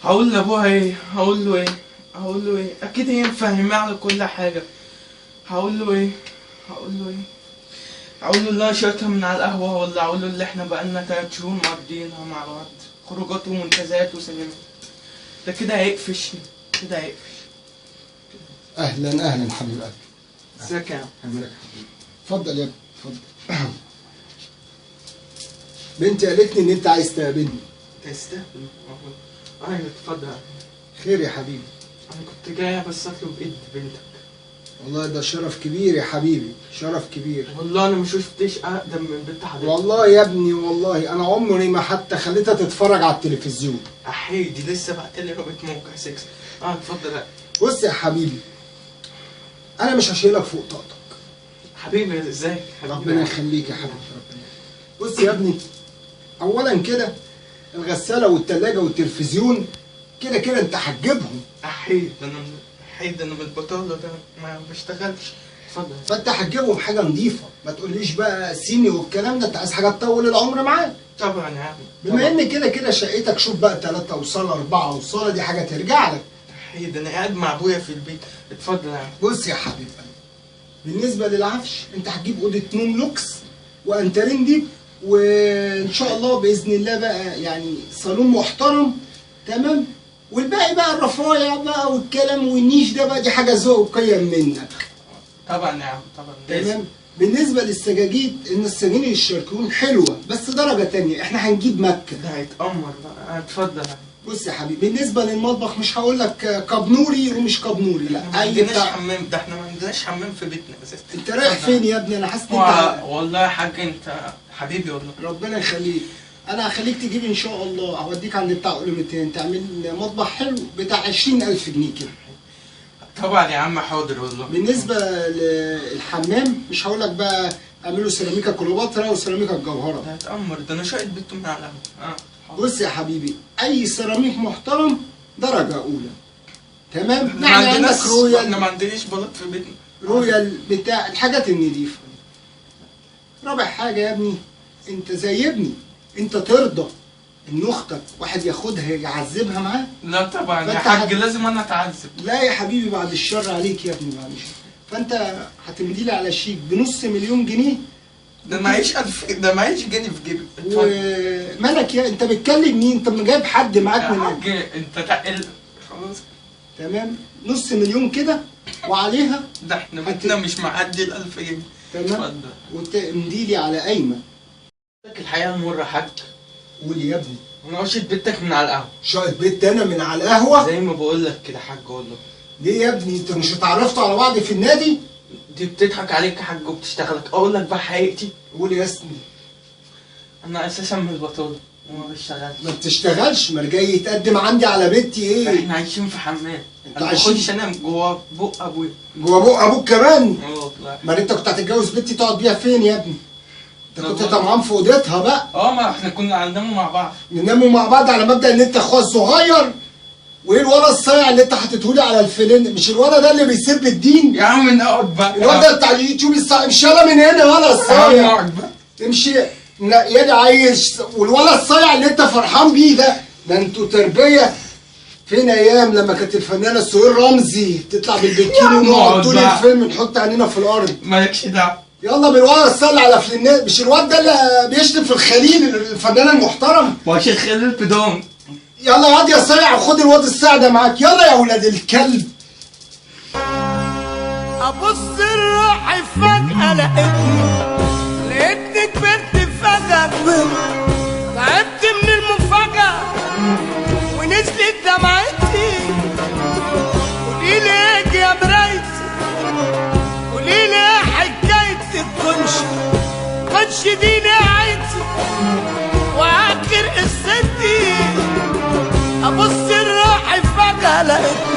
هقول لابوها ايه؟ هقول له ايه؟ هقول له ايه؟ اكيد هي مفهمه على كل حاجه. هقول له ايه؟ هقول له ايه؟ هقول له اللي انا شريتها من على القهوه، ولا هقول له اللي احنا بقالنا 3 شهور مقضيينها مع بعض خروجات ومنتزهات وسينما؟ ده كده هيقفشني، كده هيقفش. اهلا اهلا حبيب قلبي. ازيك يا عم؟ ازيك يا حبيبي؟ اتفضل يا ابني اتفضل. بنتي قالت لي ان انت عايز تقابلني. تستاهل. ايوه اتفضل. خير يا حبيبي؟ انا كنت جاي بس اطلب ايد بنتك. والله ده شرف كبير يا حبيبي، شرف كبير. والله انا ما شفتش اقدم من بنت حضرتك. والله يا ابني والله انا عمري ما حتى خليتها تتفرج على التلفزيون. احيي دي لسه بعتلي رابط موقع 6. اتفضل. بص يا حبيبي، انا مش هشيلك فوق طاقتك حبيبي. ازيك؟ ربنا يخليك يا حبيبي. ربنا. بص يا ابني، اولا كده الغساله والثلاجه والتلفزيون كده كده انت هتجيبهم. احيي ده انا من البطاله ده ما بشتغلش. اتفضل. فانت هتجيبهم حاجه نظيفه، ما تقوليش بقى صيني والكلام ده، انت عايز حاجه تطول العمر معاك. طبعا يا عم. بما ان كده كده شقتك، شوف بقى 3 وصاله 4 وصاله، دي حاجه ترجع لك. احيي ده انا قاعد مع ابويا في البيت. اتفضل يا عم. بص يا حبيبي، بالنسبه للعفش انت هتجيب اوضه نوم لوكس وانترين دي، وان شاء الله باذن الله بقى يعني صالون محترم تمام، والباقي بقى الرفايع بقى والكلام والنيش ده بقى دي حاجه ذوق وقيم منك. طبعا يا عم طبعا. تمام. بالنسبه للسجاجيد، ان السجاجيد الشركون حلوه بس درجه تانية، احنا هنجيب مكه. ده هيتأمر بقى. اتفضل. بص يا حبيبي، بالنسبه للمطبخ مش هقول لك كابنوري ومش كابنوري، لا ما عندناش حمام، ده احنا ما عندناش حمام في بيتنا اساسا. انت رايح فين يا ابني؟ انا حاسس ان انت والله يا حاج انت حبيبي والله. ربنا يخليك. انا هخليك تجيب ان شاء الله، هوديك عند بتاع قلمتين تعمل مطبخ حلو بتاع 20,000 جنيه كده. طبعا يا عم حاضر والله. بالنسبه للحمام مش هقول لك بقى اعملوا سيراميكا كليوباترا وسيراميكا الجوهره. ده هتأمر، ده انا شايط بيته من على القهوه. بص يا حبيبي، اي سيراميك محترم درجه اولى تمام. احنا عندك رويال، احنا ما عندناش بلاط في بيتنا. رويال بتاع الحاجات النظيفه. رابع حاجه يا ابني، انت زي ابني، انت ترضى ان اختك واحد ياخدها يعذبها معاه؟ لا طبعا يا حاج، لازم انا اتعذب. لا يا حبيبي، بعد الشر عليك يا ابني، بعد الشر. فانت هتمدي لي على شيك بنص مليون جنيه. ده معيش 1000، ده معيش جنيه في جيبي. ومالك يا انت بتكلم مين؟ انت جايب حد معاك من حاج انت تقل خلاص. تمام، نص مليون كده وعليها. ده احنا بيتنا مش معدي ال 1000 جنيه. تمام. وتمدي لي على قايمه. الحقيقه المره حاج. قول يا ابني. انا وشيت بيتك من على القهوه. شقت بيت انا من على القهوه؟ زي ما بقول لك كده حاج والله. ليه يا ابني؟ انت مش اتعرفتوا على بعض في النادي؟ دي بتضحك عليك يا حاج وبتشتغلك. اقول لك بقى حقيقتي. قول يا اسمي. انا اساسا من البطاله وما بشتغلش. ما بتشتغلش؟ ما جاي يتقدم عندي على بيتي ايه؟ احنا عايشين في حمام. انت انا عايشين؟ بخش انام جوه بق ابويا. جوه بق ابوك كمان؟ والله. ما انت كنت هتتجوز بنتي تقعد بيها فين يا ابني؟ انت كنت طمعان في اوضتها بقى. ما احنا كنا هنناموا مع بعض. نناموا مع بعض على مبدأ ان انت اخويا الصغير؟ وايه الولد الصايع اللي انت حاططهولي على الفلين؟ مش الولد ده اللي بيسب الدين؟ يا عم نقعد بقى. الولد ده بتاع اليوتيوب الصايع، امشي يلا من هنا ولا الصايع. نقعد بقى. امشي يا ده عايش. والولد الصايع اللي انت فرحان بيه ده انتوا تربيه. فين ايام لما كانت الفنانه سهير رمزي تطلع بالبكيني ونقعد طول الفيلم نحط عينينا في الارض؟ مالكش دعوه. يلا بالولد الصايع على فلنات. مش الواد ده اللي بيشتم في الخليل الفنان المحترم؟ ماشي الخليل بدون. يلا يا واد يا صايع، وخد الواد الصايع ده معاك. يلا يا ولاد الكلب. ابص لروحي فجأة لقيتني كبرت فجأة، تعبت من المفاجأة ونزلت دمعتي. قوليلي ايه يا مرايتي، قوليلي ايه حكاية الكنش دي نهايتي واخر قصتي. ابص لروحي فجأة لقيت